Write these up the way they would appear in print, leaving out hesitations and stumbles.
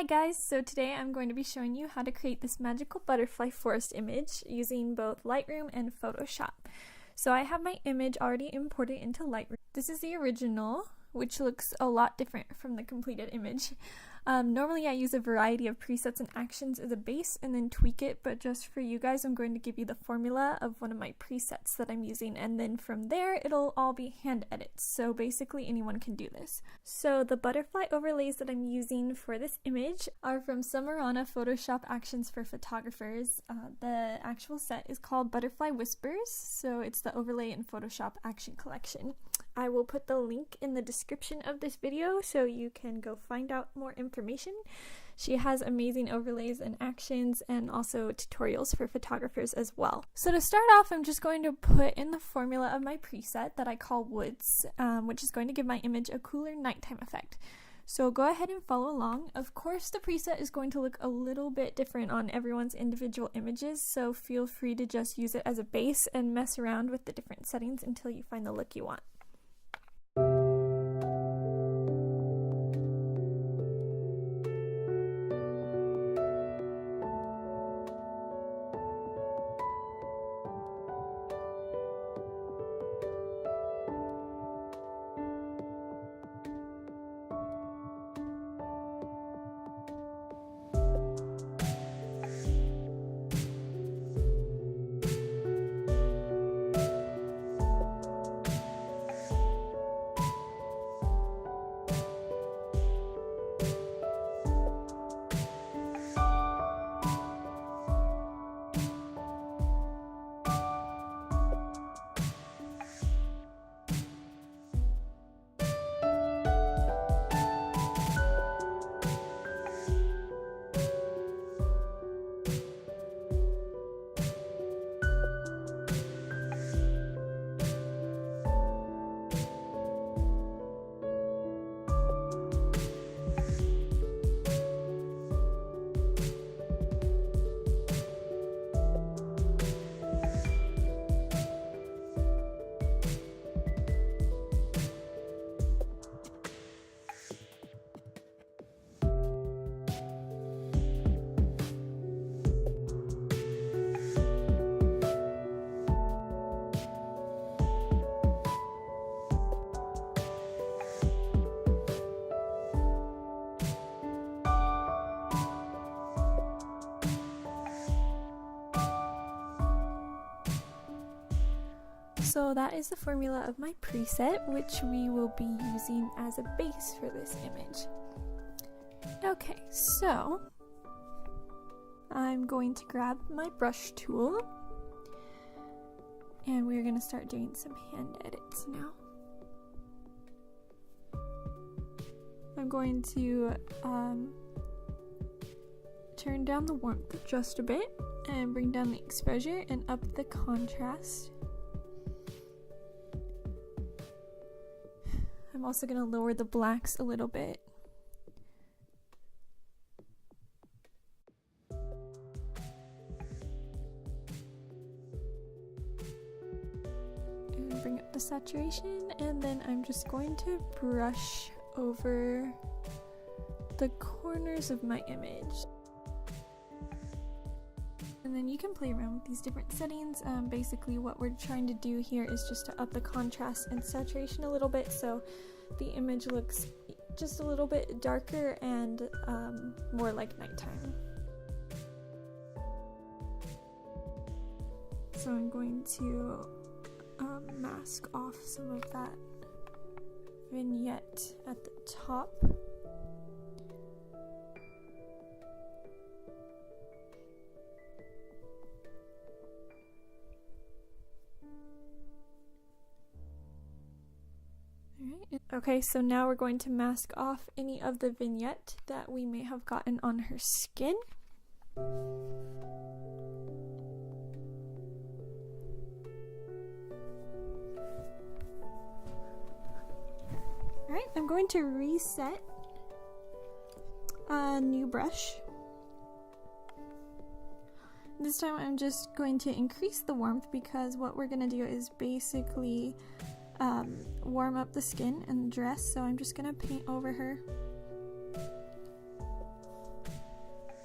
Hi guys, so today I'm going to be showing you how to create this magical butterfly forest image using both Lightroom and Photoshop. So I have my image already imported into Lightroom. This is the original, which looks a lot different from the completed image. Normally I use a variety of presets and actions as a base and then tweak it, but just for you guys I'm going to give you the formula of one of my presets that I'm using, and then from there it'll all be hand edits, so basically anyone can do this. So the butterfly overlays that I'm using for this image are from Samarana Photoshop Actions for Photographers. The actual set is called Butterfly Whispers, so it's the overlay in Photoshop Action Collection. I will put the link in the description of this video so you can go find out more information. She has amazing overlays and actions and also tutorials for photographers as well. So to start off, I'm just going to put in the formula of my preset that I call Woods, which is going to give my image a cooler nighttime effect. So go ahead and follow along. Of course, the preset is going to look a little bit different on everyone's individual images, so feel free to just use it as a base and mess around with the different settings until you find the look you want. So that is the formula of my preset, which we will be using as a base for this image. Okay, so I'm going to grab my brush tool and we're going to start doing some hand edits now. I'm going to turn down the warmth just a bit and bring down the exposure and up the contrast. I'm also going to lower the blacks a little bit. And bring up the saturation, and then I'm just going to brush over the corners of my image. And then you can play around with these different settings. Basically what we're trying to do here is just to up the contrast and saturation a little bit so the image looks just a little bit darker and more like nighttime. So I'm going to mask off some of that vignette at the top. Okay, so now we're going to mask off any of the vignette that we may have gotten on her skin. Alright, I'm going to reset a new brush. This time I'm just going to increase the warmth because what we're going to do is basically warm up the skin and the dress, so I'm just gonna paint over her.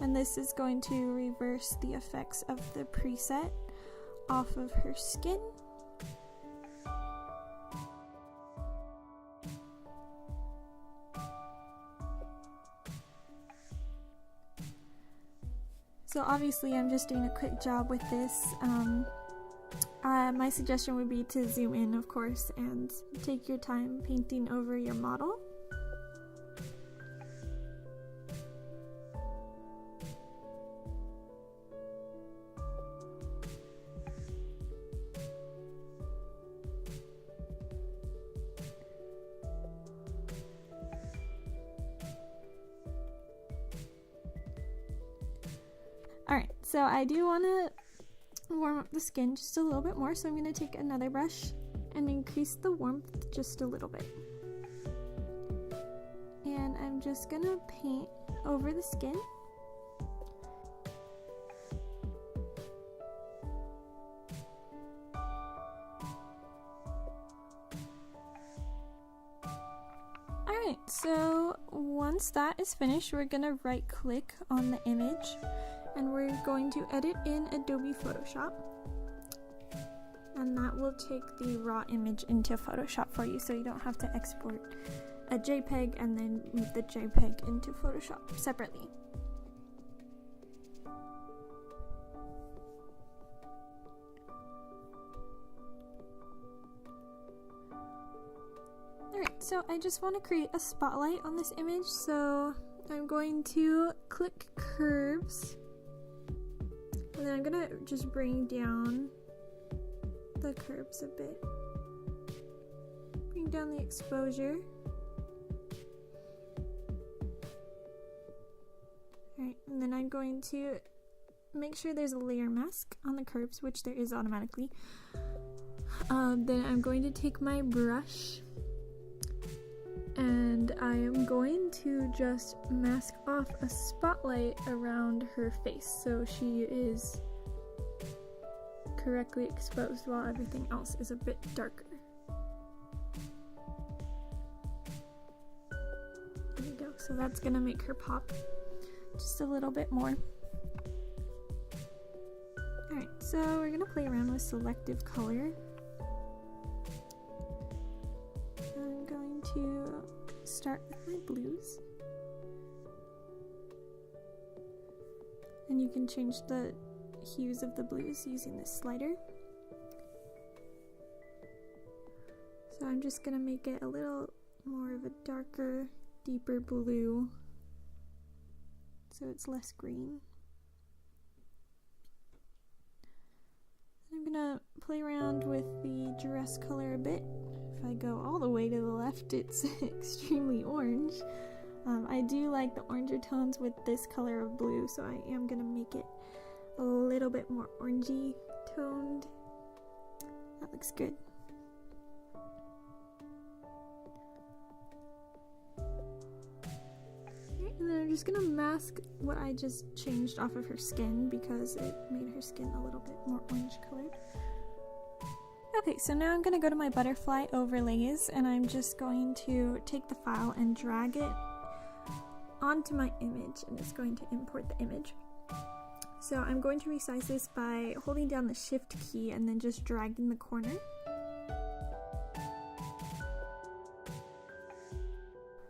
And this is going to reverse the effects of the preset off of her skin. So obviously I'm just doing a quick job with this. My suggestion would be to zoom in, of course, and take your time painting over your model. Alright, so I do want to warm up the skin just a little bit more, so I'm going to take another brush and increase the warmth just a little bit. And I'm just going to paint over the skin. Alright, so once that is finished, we're going to right click on the image and we're going to edit in Adobe Photoshop, and that will take the raw image into Photoshop for you, so you don't have to export a JPEG and then move the JPEG into Photoshop separately. Alright, so I just want to create a spotlight on this image, so I'm going to click curves. And then I'm gonna just bring down the curves a bit. Bring down the exposure. Alright, and then I'm going to make sure there's a layer mask on the curves, which there is automatically. Then I'm going to take my brush and I am going to just mask off a spotlight around her face so she is correctly exposed while everything else is a bit darker. There we go, so that's gonna make her pop just a little bit more. Alright, so we're gonna play around with selective color. I'm going to start with my blues, and you can change the hues of the blues using this slider. So I'm just gonna make it a little more of a darker, deeper blue so it's less green. I'm gonna play around with the dress color a bit. If I go all the way to the left, it's extremely orange. I do like the oranger tones with this color of blue, so I am gonna make it a little bit more orangey toned. That looks good. Okay, and then I'm just gonna mask what I just changed off of her skin because it made her skin a little bit more orange colored. Okay, so now I'm going to go to my butterfly overlays, and I'm just going to take the file and drag it onto my image, and it's going to import the image. So I'm going to resize this by holding down the shift key and then just dragging the corner.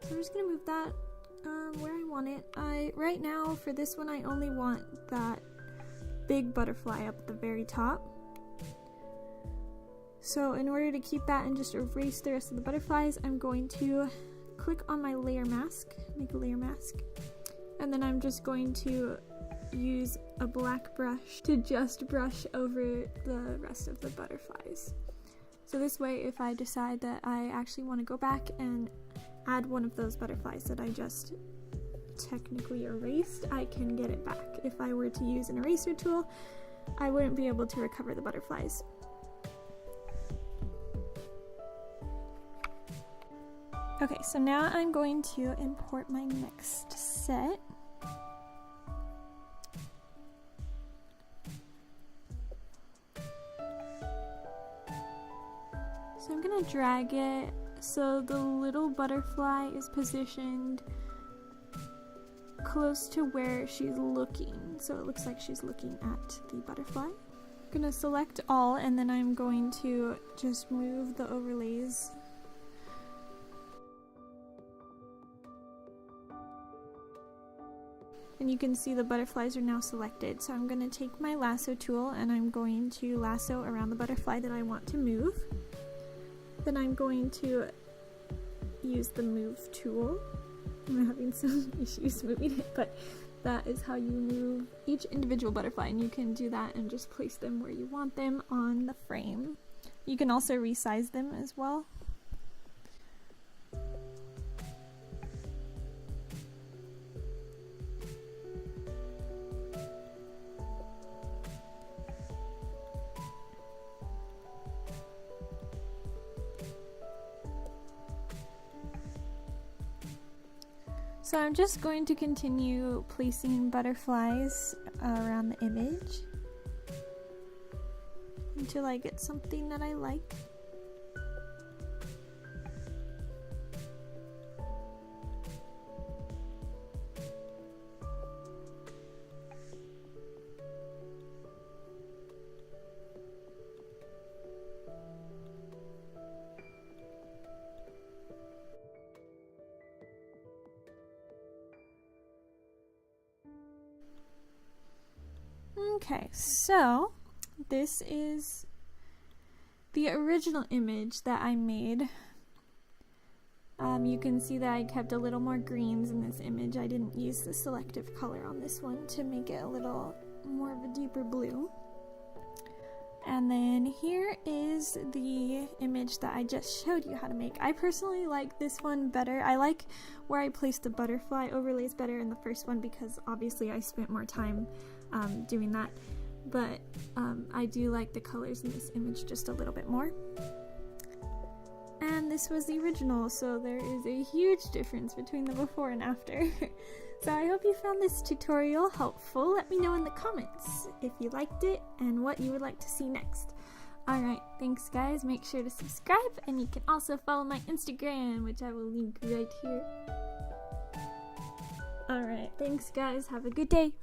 So I'm just going to move that where I want it. Right now for this one I only want that big butterfly up at the very top. So in order to keep that and just erase the rest of the butterflies, I'm going to click on my layer mask, make a layer mask, and then I'm just going to use a black brush to just brush over the rest of the butterflies. So this way, if I decide that I actually want to go back and add one of those butterflies that I just technically erased, I can get it back. If I were to use an eraser tool, I wouldn't be able to recover the butterflies. Okay, so now I'm going to import my next set. So I'm gonna drag it so the little butterfly is positioned close to where she's looking, so it looks like she's looking at the butterfly. I'm gonna select all, and then I'm going to just move the overlays. And you can see the butterflies are now selected. So I'm going to take my lasso tool and I'm going to lasso around the butterfly that I want to move. Then I'm going to use the move tool. I'm having some issues moving it, but that is how you move each individual butterfly, and you can do that and just place them where you want them on the frame. You can also resize them as well. So I'm just going to continue placing butterflies around the image until I get something that I like. Okay, so this is the original image that I made. You can see that I kept a little more greens in this image. I didn't use the selective color on this one to make it a little more of a deeper blue. And then here is the image that I just showed you how to make. I personally like this one better. I like where I placed the butterfly overlays better in the first one because obviously I spent more time doing that. But I do like the colors in this image just a little bit more. And this was the original, so there is a huge difference between the before and after. So I hope you found this tutorial helpful. Let me know in the comments if you liked it and what you would like to see next. Alright, thanks guys. Make sure to subscribe, and you can also follow my Instagram, which I will link right here. Alright, thanks guys. Have a good day.